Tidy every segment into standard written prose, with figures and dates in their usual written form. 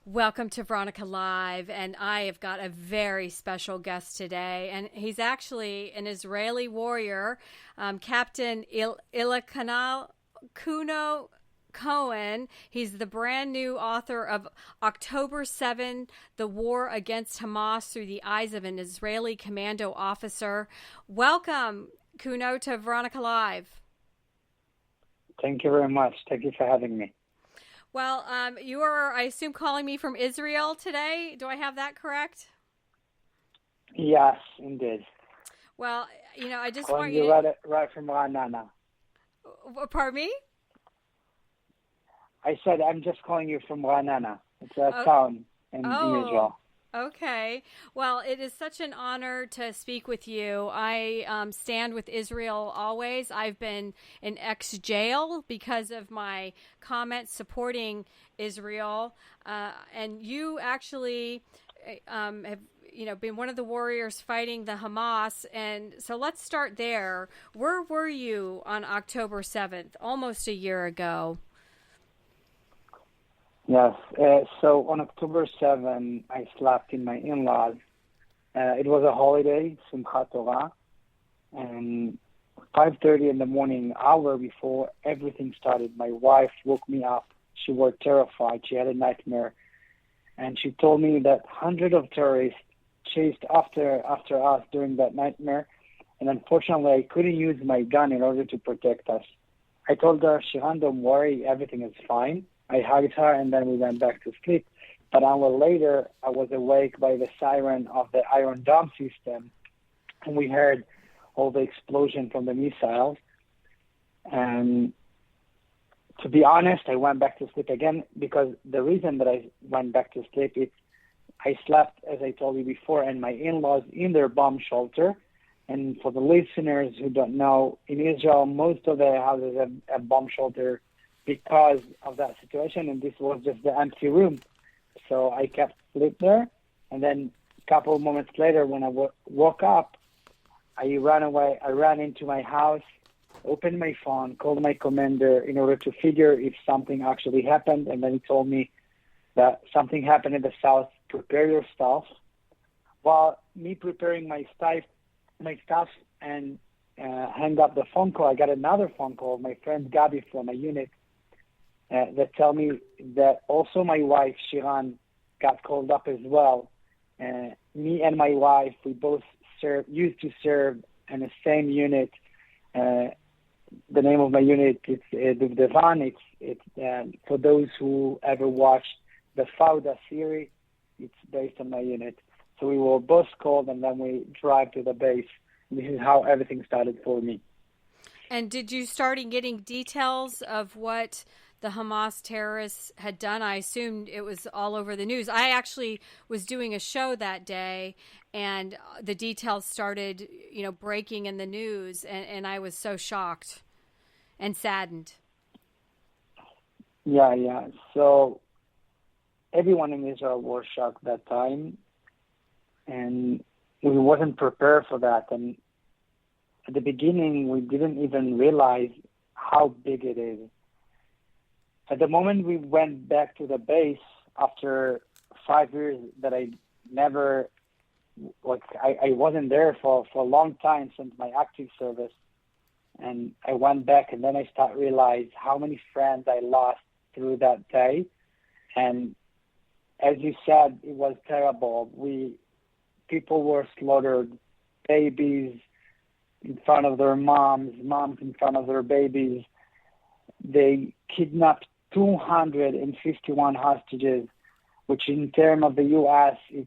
Welcome to Veronica Live, and I have got a very special guest today, and he's actually an Israeli warrior, Captain Elkana Kuno Cohen. He's the brand new author of October 7, The War Against Hamas Through the Eyes of an Israeli Commando Officer. Welcome, Kuno, to Veronica Live. Thank you very much. Thank you for having me. Well, you are, I assume, calling me from Israel today. Do I have that correct? Yes, indeed. Well, I just Calling want you you right from Ranana. Pardon me? I said I'm just calling you from Ranana. It's a town in Israel. Okay. Well, it is such an honor to speak with you. I stand with Israel always. I've been in ex-jail because of my comments supporting Israel. And you actually have been one of the warriors fighting the Hamas. And so let's start there. Where were you on October 7th, almost a year ago? Yes. So on October 7, I slept in my in-laws. It was a holiday, Simchat Torah, and 5:30 in the morning, hour before everything started, my wife woke me up. She was terrified. She had a nightmare, and she told me that hundreds of terrorists chased after us during that nightmare, and unfortunately, I couldn't use my gun in order to protect us. I told her, Shiran, don't worry, everything is fine. I hugged her, and then we went back to sleep. But an hour later, I was awake by the siren of the Iron Dome system, and we heard all the explosion from the missiles. And to be honest, I went back to sleep again because the reason that I went back to sleep is I slept, as I told you before, and my in-laws in their bomb shelter. And for the listeners who don't know, in Israel, most of the houses have a bomb shelter because of that situation, and this was just the empty room. So I kept sleep there, and then a couple of moments later, when I woke up, I ran away. I ran into my house, opened my phone, called my commander in order to figure if something actually happened, and then he told me that something happened in the south. Prepare your stuff. While me preparing my stuff and hang up the phone call, I got another phone call. My friend Gabi from my unit that tell me that also my wife, Shiran, got called up as well. Me and my wife, we both used to serve in the same unit. The name of my unit is Duvdevan. It's for those who ever watched the Fauda series, it's based on my unit. So we were both called, and then we drive to the base. This is how everything started for me. And did you start getting details of what the Hamas terrorists had done? I assumed it was all over the news. I actually was doing a show that day, and the details started, breaking in the news, and I was so shocked and saddened. Yeah. So everyone in Israel was shocked that time, and we wasn't prepared for that. And at the beginning, we didn't even realize how big it is. At the moment we went back to the base after 5 years that I never, I wasn't there for a long time since my active service. And I went back, and then I started realize how many friends I lost through that day. And as you said, it was terrible. People were slaughtered, babies in front of their moms in front of their babies. They kidnapped 251 hostages, which in terms of the U.S., it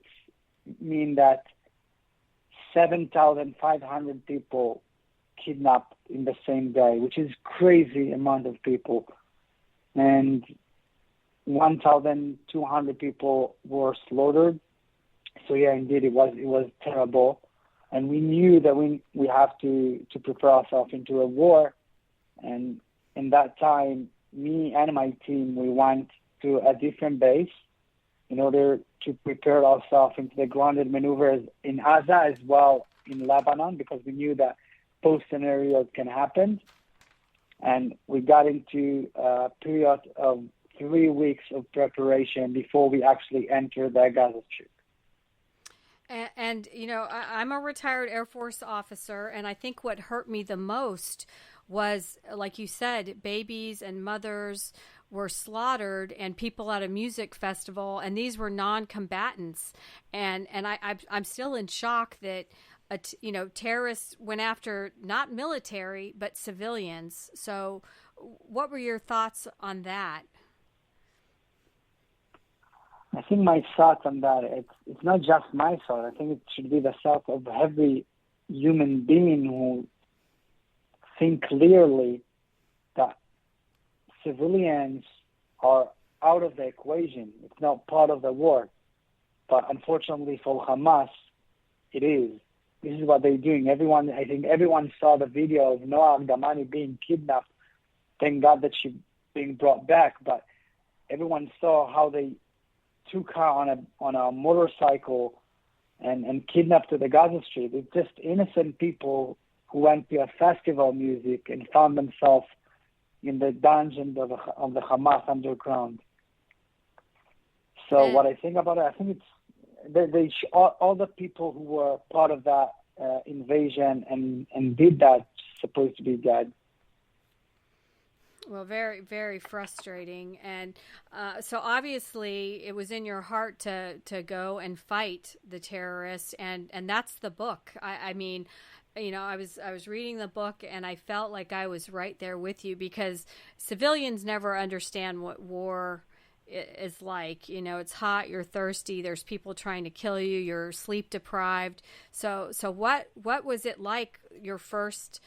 means that 7,500 people kidnapped in the same day, which is crazy amount of people. And 1,200 people were slaughtered. So yeah, indeed, it was terrible. And we knew that we have to prepare ourselves into a war. And in that time, me and my team, we went to a different base in order to prepare ourselves into the grounded maneuvers in Gaza as well in Lebanon, because we knew that both scenarios can happen. And we got into a period of 3 weeks of preparation before we actually enter the Gaza Strip. And I'm a retired Air Force officer, and I think what hurt me the most was, like you said, babies and mothers were slaughtered, and people at a music festival, and these were non-combatants, and I'm still in shock that terrorists went after not military but civilians. So, what were your thoughts on that? I think my thoughts on that, it's not just my thought. I think it should be the thought of every human being who think clearly that civilians are out of the equation. It's not part of the war. But unfortunately for Hamas, it is. This is what they're doing. I think everyone saw the video of Noah Agdamani being kidnapped. Thank God that she's being brought back. But everyone saw how they took her on a motorcycle and kidnapped to the Gaza Strip. It's just innocent people who went to a festival music and found themselves in the dungeons of the Hamas underground. So what I think about it, I think it's all the people who were part of that invasion and did that supposed to be dead. Well, very, very frustrating. And so obviously it was in your heart to go and fight the terrorists. And that's the book. I mean, I was reading the book, and I felt like I was right there with you, because civilians never understand what war is like. It's hot, you're thirsty, there's people trying to kill you, you're sleep deprived. So what was it like, your first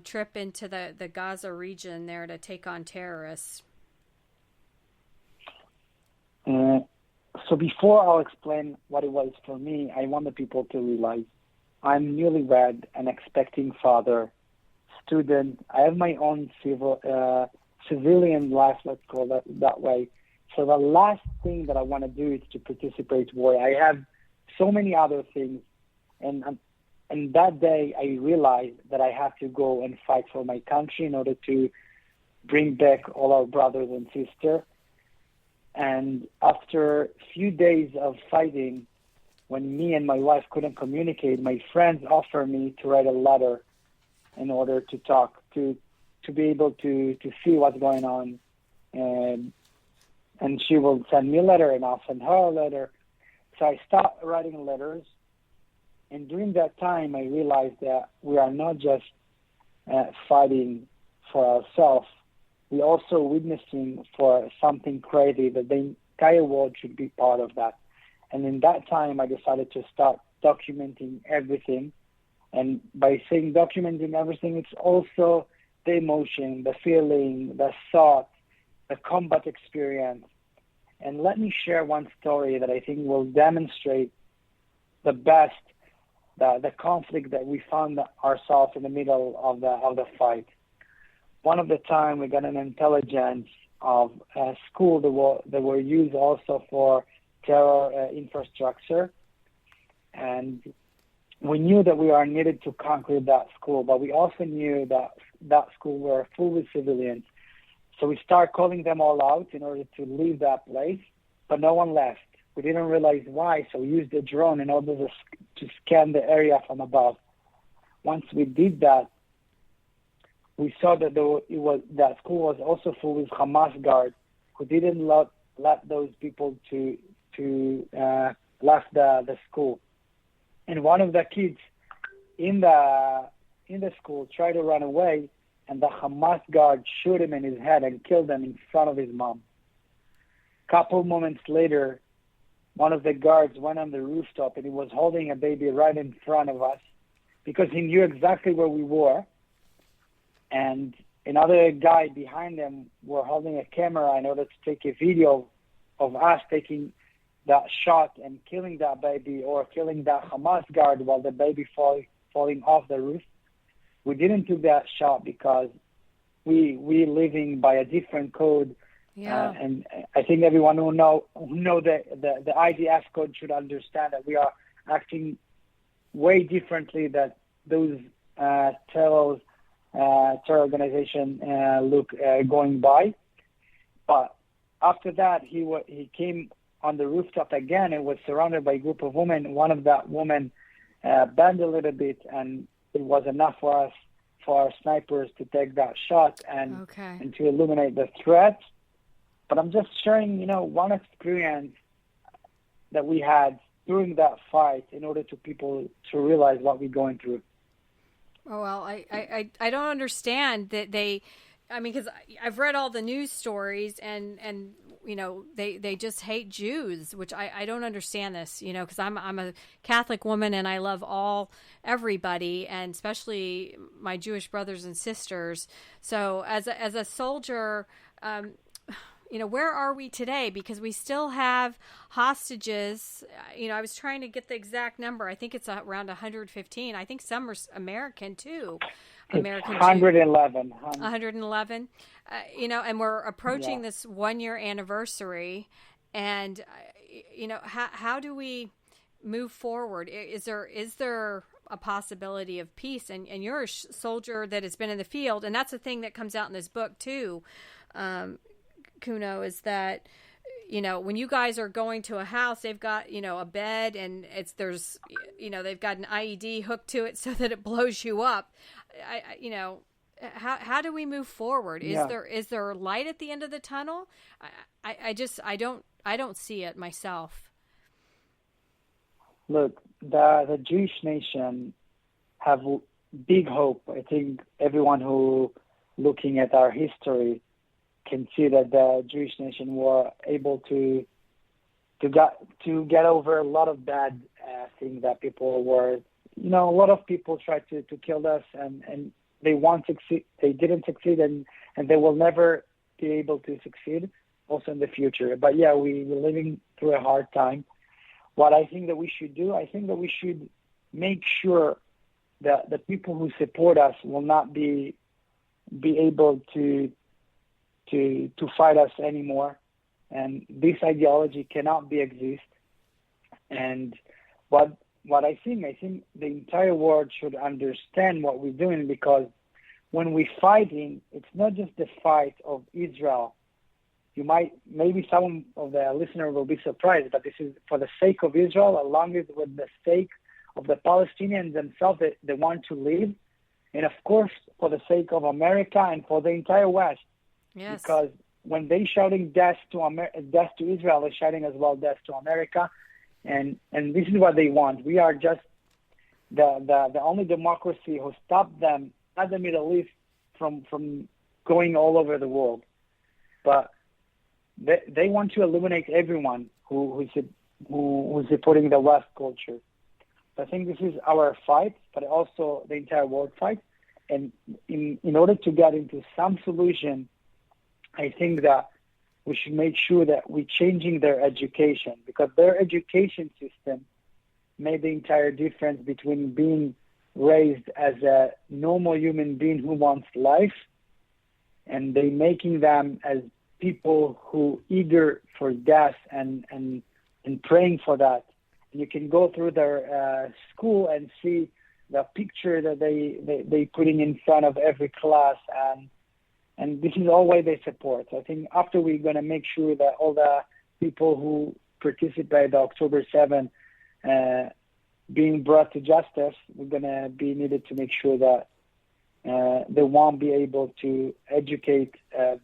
trip into the Gaza region there to take on terrorists? So before I'll explain what it was for me, I want the people to realize I'm newlywed, an expecting father, student. I have my own civilian life, let's call it that way. So the last thing that I want to do is to participate in war. I have so many other things, and that day I realized that I have to go and fight for my country in order to bring back all our brothers and sisters. And after a few days of fighting, when me and my wife couldn't communicate, my friends offered me to write a letter in order to talk, to be able to see what's going on. And she will send me a letter, and I'll send her a letter. So I start writing letters. And during that time, I realized that we are not just fighting for ourselves. We're also witnessing for something crazy, that the entire world should be part of that. And in that time, I decided to start documenting everything. And by saying documenting everything, it's also the emotion, the feeling, the thought, the combat experience. And let me share one story that I think will demonstrate the best, the conflict that we found ourselves in the middle of the fight. One of the time we got an intelligence of a school that were used also for terror infrastructure, and we knew that we are needed to conquer that school, but we also knew that that school were full with civilians. So we start calling them all out in order to leave that place, but no one left. We didn't realize why, so we used the drone in order to scan the area from above. Once we did that, we saw that that school was also full with Hamas guards who didn't let those people to left the school. And one of the kids in the school tried to run away, and the Hamas guard shot him in his head and killed him in front of his mom. Couple moments later, one of the guards went on the rooftop, and he was holding a baby right in front of us because he knew exactly where we were. And another guy behind them were holding a camera in order to take a video of us taking that shot and killing that baby or killing that Hamas guard while the baby falling off the roof. We didn't do that shot because we living by a different code. Yeah. And I think everyone who know the IDF code should understand that we are acting way differently than those terror organization look going by. But after that, he came on the rooftop again and was surrounded by a group of women. One of that women bent a little bit, and it was enough for our snipers to take that shot and to eliminate the threat. But I'm just sharing, one experience that we had during that fight in order to people to realize what we're going through. Oh, well, I don't understand that because I've read all the news stories and they just hate Jews, which I don't understand this, because I'm a Catholic woman and I love everybody, and especially my Jewish brothers and sisters. So as a soldier, where are we today? Because we still have hostages. I was trying to get the exact number. I think it's around 115. I think some are American too. American 111. 111. And we're approaching this 1-year anniversary. And, how do we move forward? Is there a possibility of peace? And you're a soldier that has been in the field. And that's the thing that comes out in this book too. Kuno, is that when you guys are going to a house, they've got a bed and they've got an IED hooked to it so that it blows you up. How do we move forward? Is there light at the end of the tunnel? I don't see it myself. Look, the Jewish nation have big hope. I think everyone who looking at our history can see that the Jewish nation were able to get over a lot of bad things that people were. A lot of people tried to kill us, and they didn't succeed, and they will never be able to succeed also in the future. But yeah, we're living through a hard time. What I think that we should do, I think that we should make sure that the people who support us will not be able to fight us anymore, and this ideology cannot exist. And what I think the entire world should understand what we're doing, because when we're fighting, it's not just the fight of Israel. Maybe some of the listeners will be surprised, but this is for the sake of Israel, along with the sake of the Palestinians themselves, they want to live, and of course for the sake of America and for the entire West. Yes. Because when they shouting death to Israel, they're shouting as well death to America, and this is what they want. We are just the only democracy who stopped them, not the Middle East, from going all over the world, but they want to eliminate everyone who's supporting the West culture. So I think this is our fight, but also the entire world fight. And in order to get into some solution, I think that we should make sure that we're changing their education, because their education system made the entire difference between being raised as a normal human being who wants life, and they making them as people who eager for death and praying for that. And you can go through their school and see the picture that they putting in front of every class, and this is all way they support. So I think after we're going to make sure that all the people who participate October 7th being brought to justice, we're going to be needed to make sure that they won't be able to educate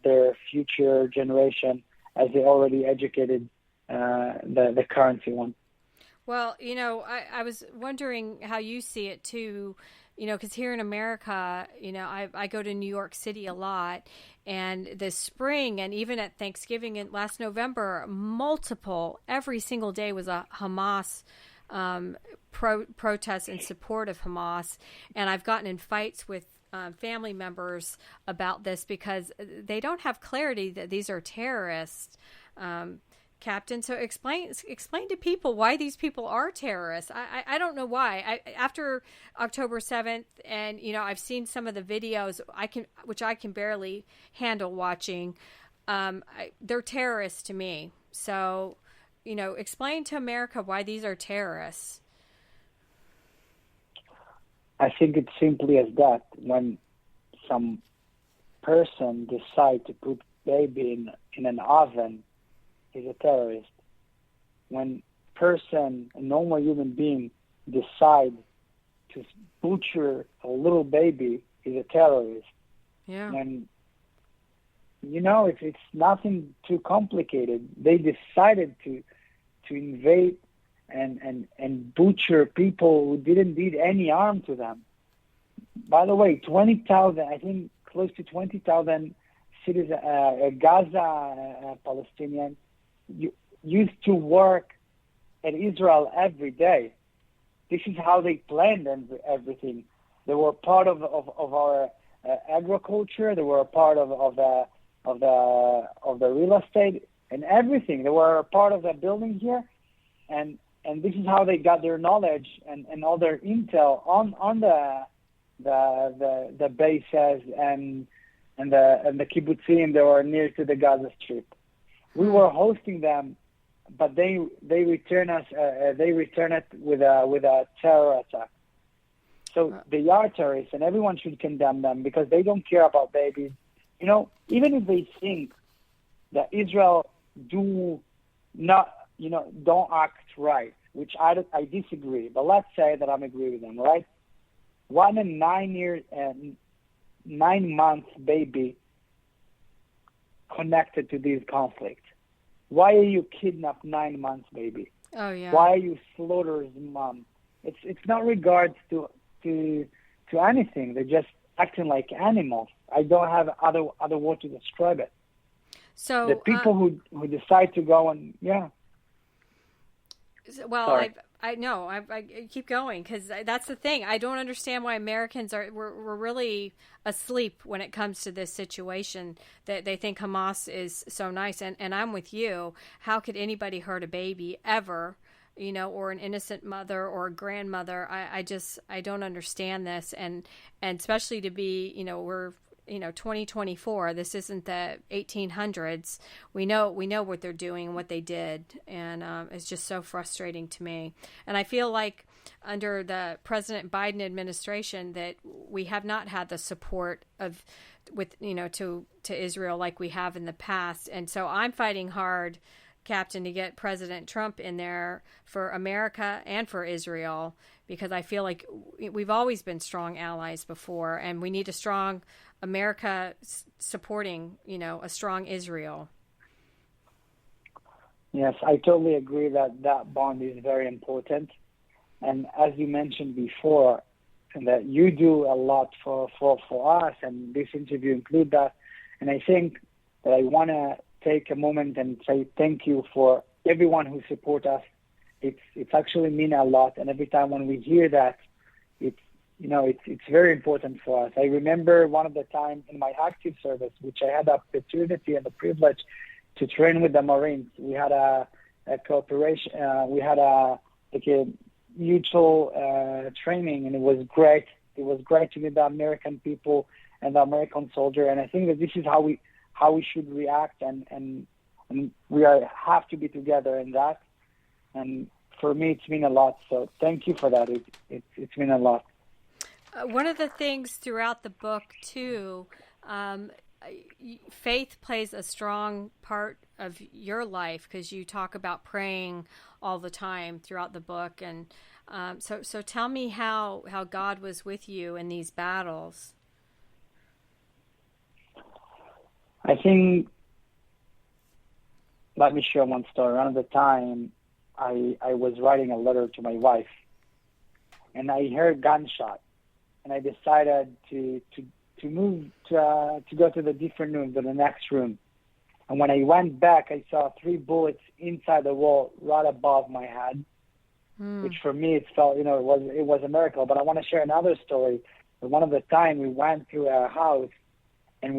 their future generation as they already educated the currency one. Well, I was wondering how you see it too, because here in America, I go to New York City a lot, and this spring and even at Thanksgiving and last November, every single day was a Hamas protest in support of Hamas. And I've gotten in fights with family members about this because they don't have clarity that these are terrorists. Captain, so explain to people why these people are terrorists. I don't know why. After October 7th, and I've seen some of the videos which I can barely handle watching. They're terrorists to me. So, explain to America why these are terrorists. I think it's simply as that. When some person decide to put baby in an oven is a terrorist. When a normal human being, decide to butcher a little baby, is a terrorist. Yeah. And it's nothing too complicated. They decided to invade and butcher people who didn't do any harm to them. By the way, 20,000, I think close to 20,000 citizens, Gaza Palestinians, used to work at Israel every day. This is how they planned everything. They were part of our agriculture. They were a part of the real estate and everything. They were a part of the building here, and this is how they got their knowledge and all their intel on the bases and the kibbutzim that were near to the Gaza Strip. We were hosting them, but they return it with a terror attack. So they are terrorists, and everyone should condemn them because they don't care about babies. Even if they think that Israel don't act right, which I disagree, but let's say that I'm agree with them, right? 1 and 9 months baby connected to this conflict. Why are you kidnapped 9 months baby? Oh yeah. Why are you slaughter his mom? It's not regards to anything. They're just acting like animals. I don't have other word to describe it. So the people who decide to go and Well, Sorry. I keep going because that's the thing. I don't understand why Americans we're really asleep when it comes to this situation. That they think Hamas is so nice, and I'm with you. How could anybody hurt a baby ever? Or an innocent mother or a grandmother. I don't understand this, and especially to be, we're 2024. This isn't the 1800s. We know what they're doing and what they did, and it's just so frustrating to me. And I feel like under the President Biden administration that we have not had the support to Israel like we have in the past, and so I'm fighting hard, Captain, to get President Trump in there for America and for Israel, because I feel like we've always been strong allies before, and we need a strong America supporting, a strong Israel. Yes, I totally agree that bond is very important. And as you mentioned before, that you do a lot for us, and this interview include that. And I think that I want to take a moment and say thank you for everyone who support us. It's actually mean a lot, and every time when we hear that, it's very important for us. I remember one of the time in my active service, which I had the opportunity and the privilege to train with the Marines. We had a cooperation. We had a mutual training, and it was great. It was great to meet the American people and the American soldier. And I think that this is how we should react, and we have to be together in that. And for me, it's mean a lot. So thank you for that. It's mean a lot. One of the things throughout the book too, faith plays a strong part of your life because you talk about praying all the time throughout the book. And so tell me how God was with you in these battles. I think, let me share one story. Around the time, I was writing a letter to my wife, and I heard gunshot, and I decided to move to go to the different room, to the next room. And when I went back, I saw 3 bullets inside the wall, right above my head, which for me it felt, it was a miracle. But I want to share another story. One of the time we went to a house, and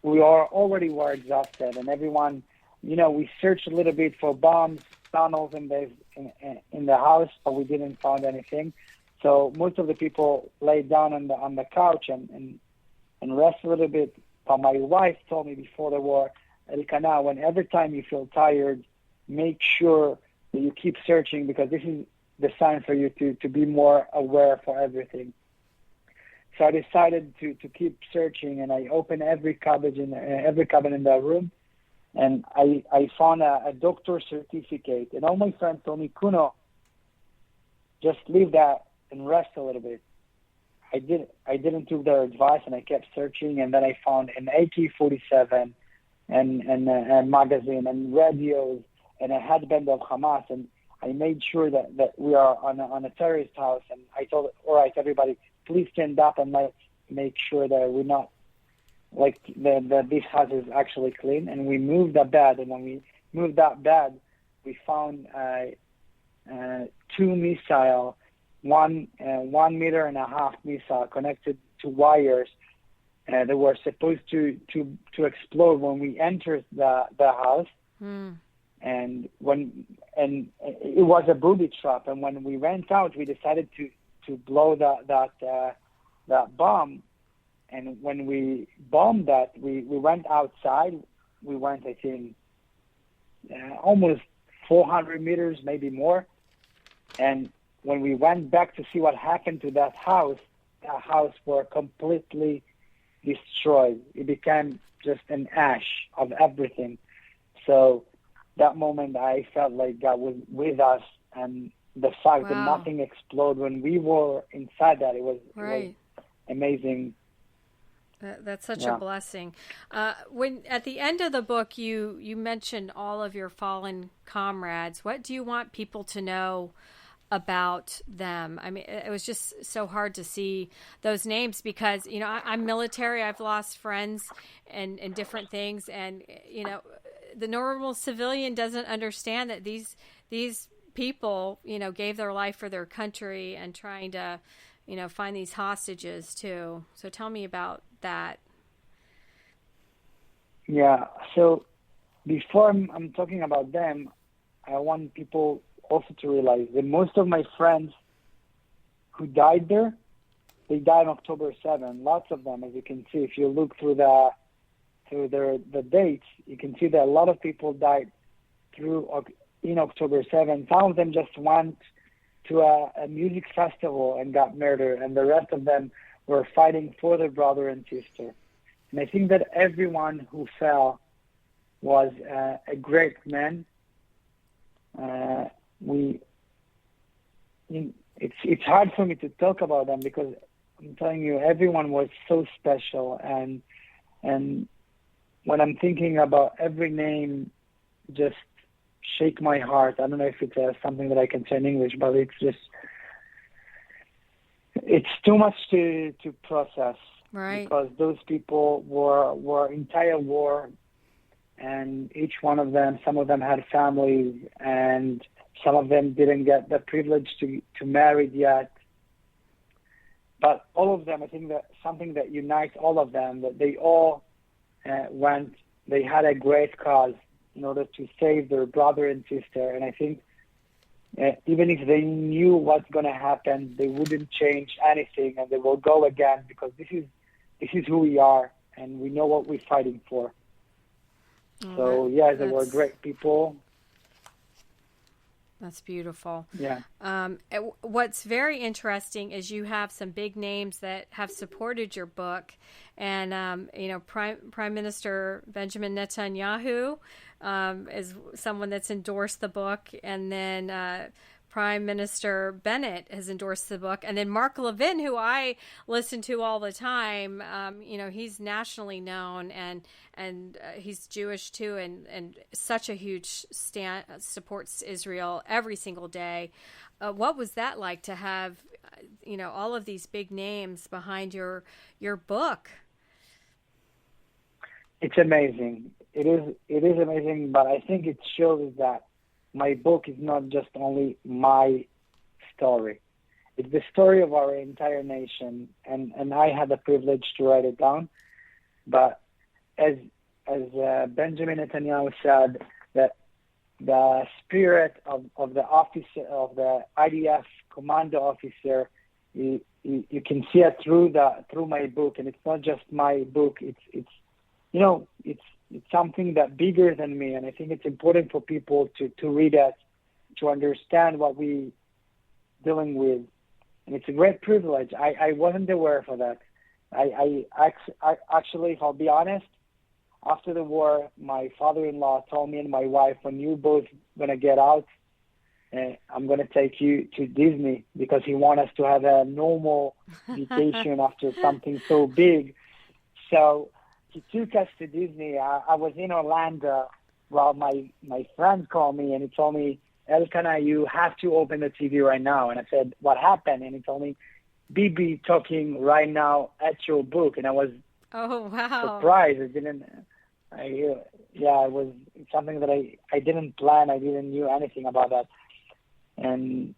we already were exhausted, and everyone, we searched a little bit for bombs, tunnels in the house, but we didn't find anything. So most of the people laid down on the couch and rest a little bit. But my wife told me before the war, Elkana, when every time you feel tired, make sure that you keep searching, because this is the sign for you to be more aware for everything. So I decided to keep searching, and I opened every cabinet in the room, And I found a doctor's certificate, and all my friends told me, Kuno, just leave that and rest a little bit. I didn't take their advice, and I kept searching, and then I found an AK-47 and a magazine and radios and a headband of Hamas, and I made sure that we are on a terrorist house, and I told, all right, everybody, please stand up and make sure that we're not, like, that this house is actually clean. And we moved the bed, and when we moved that bed, we found two missile, 1.5 meter missile connected to wires that were supposed to explode when we entered the house. And it was a booby trap. And when we went out, we decided to blow that bomb. And when we bombed that, we went outside. We went, I think, almost 400 meters, maybe more. And when we went back to see what happened to that house was completely destroyed. It became just an ash of everything. So that moment, I felt like God was with us, and the fact that nothing exploded when we were inside that, it was amazing. That's such a blessing. When at the end of the book, you mentioned all of your fallen comrades. What do you want people to know about them? I mean, it was just so hard to see those names because, you know, I'm military. I've lost friends and different things. And, you know, the normal civilian doesn't understand that these people, you know, gave their life for their country and trying to, you know, find these hostages too. So tell me about that. Yeah. So before I'm talking about them, I want people also to realize that most of my friends who died there, they died on October 7. Lots of them, as you can see, if you look through the dates, you can see that a lot of people died in October 7. Some of them just went to a music festival and got murdered, and the rest of them were fighting for their brother and sister. And I think that everyone who fell was a great man. It's hard for me to talk about them because I'm telling you, everyone was so special, and when I'm thinking about every name, just shake my heart. I don't know if it's something that I can say in English, but it's too much to process. Right. Because those people were entire war, and each one of them, some of them had families, and some of them didn't get the privilege to marry yet. But all of them, I think that something that unites all of them, that they all they had a great cause in order to save their brother and sister. And I think even if they knew what's going to happen, they wouldn't change anything, and they will go again because this is who we are, and we know what we're fighting for. So, they were great people. That's beautiful. Yeah. What's very interesting is you have some big names that have supported your book, and you know, Prime Minister Benjamin Netanyahu is someone that's endorsed the book, and then Prime Minister Bennett has endorsed the book, and then Mark Levin, who I listen to all the time. You know, he's nationally known, and he's Jewish too, and such a huge supports Israel every single day. What was that like to have, you know, all of these big names behind your book? It's amazing. It is amazing, but I think it shows that my book is not just only my story. It's the story of our entire nation, and I had the privilege to write it down. But as Benjamin Netanyahu said, that the spirit of the officer of the IDF Commando Officer, you can see it through my book, and it's not just my book. It's something that bigger than me, and I think it's important for people to read it, to understand what we dealing with, and it's a great privilege. I wasn't aware for that. I actually, I'll be honest, after the war, my father-in-law told me and my wife, when you both gonna get out, I'm gonna take you to Disney, because he wants us to have a normal vacation after something so big. So he took us to Disney. I was in Orlando while my friend called me, and he told me, Elkana, you have to open the TV right now. And I said, what happened? And he told me, Bibi talking right now at your book. And I was surprised. It was something that I didn't plan. I didn't knew anything about that. And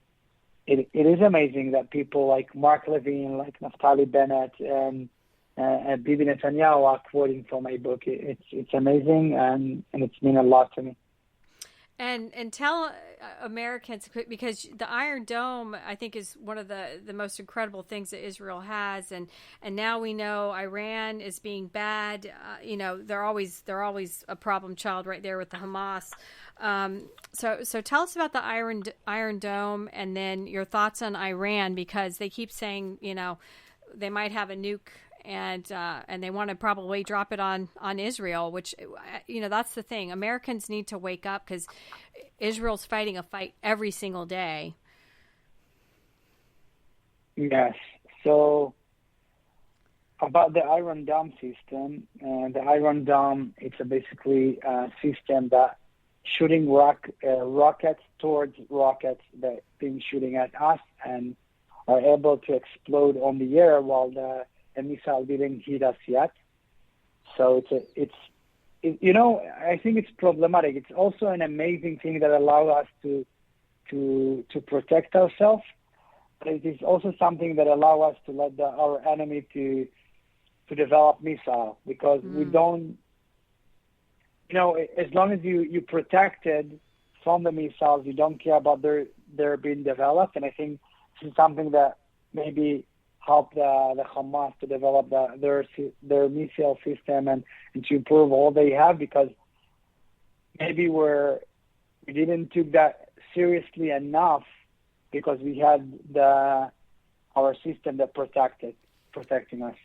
it is amazing that people like Mark Levine, like Naftali Bennett, and Bibi Netanyahu are quoting from my book. It's amazing, and it's mean a lot to me. And tell Americans, because the Iron Dome, I think, is one of the most incredible things that Israel has, and now we know Iran is being bad. They're always a problem child right there with the Hamas. So tell us about the Iron Dome, and then your thoughts on Iran, because they keep saying they might have a nuke. And they want to probably drop it on Israel, which, that's the thing. Americans need to wake up, because Israel's fighting a fight every single day. Yes. So about the Iron Dome system, the Iron Dome, it's basically a system that shooting rockets towards rockets that being shooting at us and are able to explode on the air while the missile didn't hit us yet. So I think it's problematic. It's also an amazing thing that allows us to protect ourselves. But it is also something that allows us to let our enemy to develop missile, because we don't, as long as you protected from the missiles, you don't care about their being developed. And I think this is something that maybe help the Hamas to develop their missile system and to improve all they have, because maybe we didn't take that seriously enough, because we had our system that protecting us.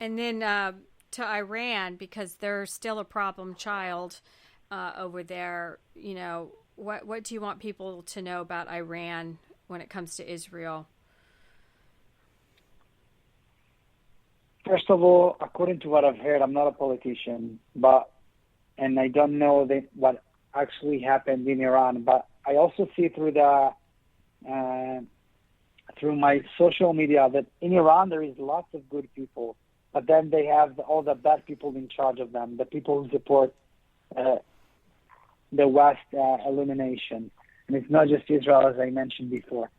And then to Iran, because they're still a problem child over there. What do you want people to know about Iran when it comes to Israel? First of all, according to what I've heard, I'm not a politician, and I don't know what actually happened in Iran. But I also see through my social media that in Iran there is lots of good people, but then they have all the bad people in charge of them, the people who support the West elimination. And it's not just Israel, as I mentioned before.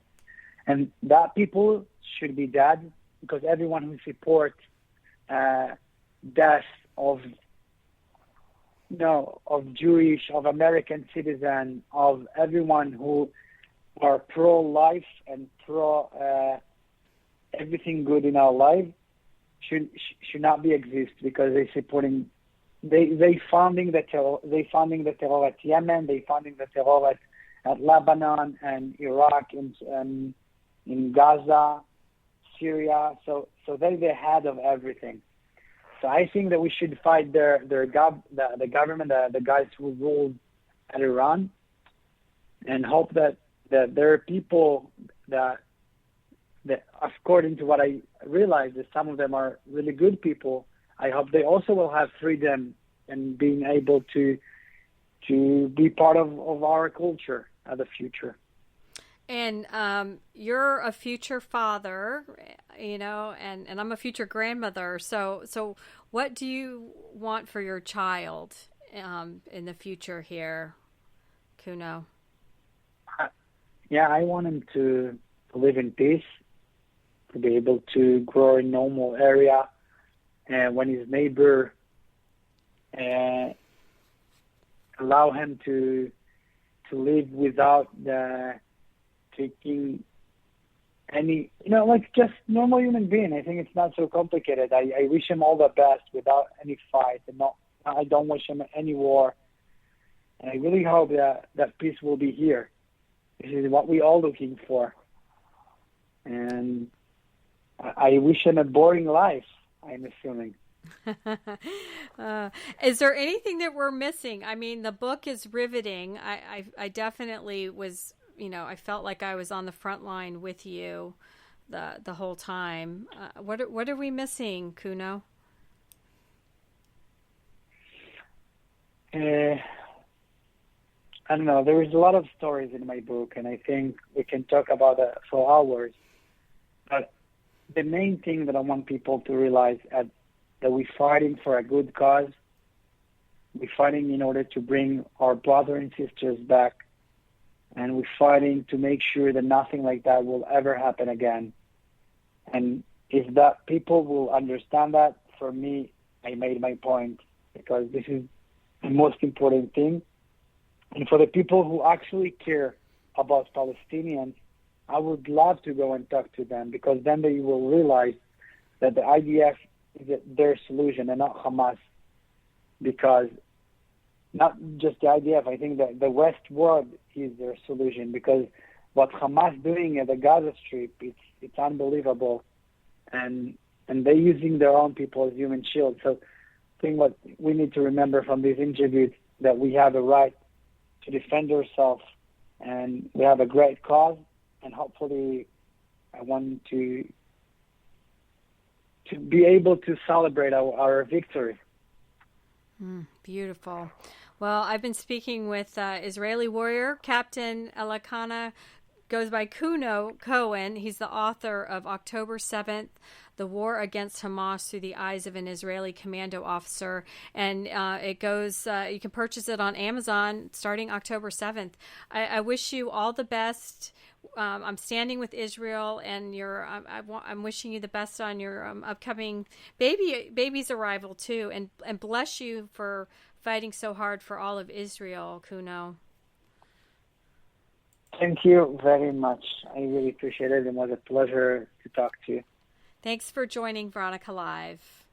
And that people should be dead, because everyone who supports death of Jewish, of American citizen, of everyone who are pro-life and pro everything good in our life should not be exist, because they funding the terror at Yemen, they funding the terror at Lebanon and Iraq and in Gaza, Syria. So they're the head of everything. So I think that we should fight the government, the guys who rule at Iran, and hope that there are people that according to what I realized, that some of them are really good people. I hope they also will have freedom and being able to be part of our culture of the future. And you're a future father, and I'm a future grandmother. So what do you want for your child in the future here, Kuno? I want him to live in peace, to be able to grow in normal area, and when his neighbor allow him to live without taking any, like just normal human being. I think it's not so complicated. I wish him all the best without any fight, and I don't wish him any war. And I really hope that peace will be here. This is what we're all looking for. And I wish him a boring life, I'm assuming. Is there anything that we're missing? I mean, the book is riveting. I definitely was, I felt like I was on the front line with you the whole time. What are we missing, Kuno? I don't know. There is a lot of stories in my book, and I think we can talk about it for hours. But the main thing that I want people to realize is that we're fighting for a good cause. We're fighting in order to bring our brothers and sisters back, and we're fighting to make sure that nothing like that will ever happen again. And if that people will understand that, for me, I made my point, because this is the most important thing. And for the people who actually care about Palestinians, I would love to go and talk to them, because then they will realize that the IDF is their solution and not Hamas. Because not just the IDF, I think that the West world is their solution, because what Hamas doing at the Gaza Strip, it's unbelievable. And they're using their own people as human shields. So I think what we need to remember from these interviews, that we have a right to defend ourselves, and we have a great cause, and hopefully I want to be able to celebrate our victory. Beautiful. Well, I've been speaking with Israeli warrior Captain Elkana, goes by Kuno Cohen. He's the author of October 7th, The War Against Hamas Through the Eyes of an Israeli Commando Officer. And it goes, you can purchase it on Amazon starting October 7th. I wish you all the best. I'm standing with Israel, and I'm wishing you the best on your upcoming baby's arrival too. And bless you for fighting so hard for all of Israel, Kuno. Thank you very much. I really appreciate it. It was a pleasure to talk to you. Thanks for joining Veronica Live.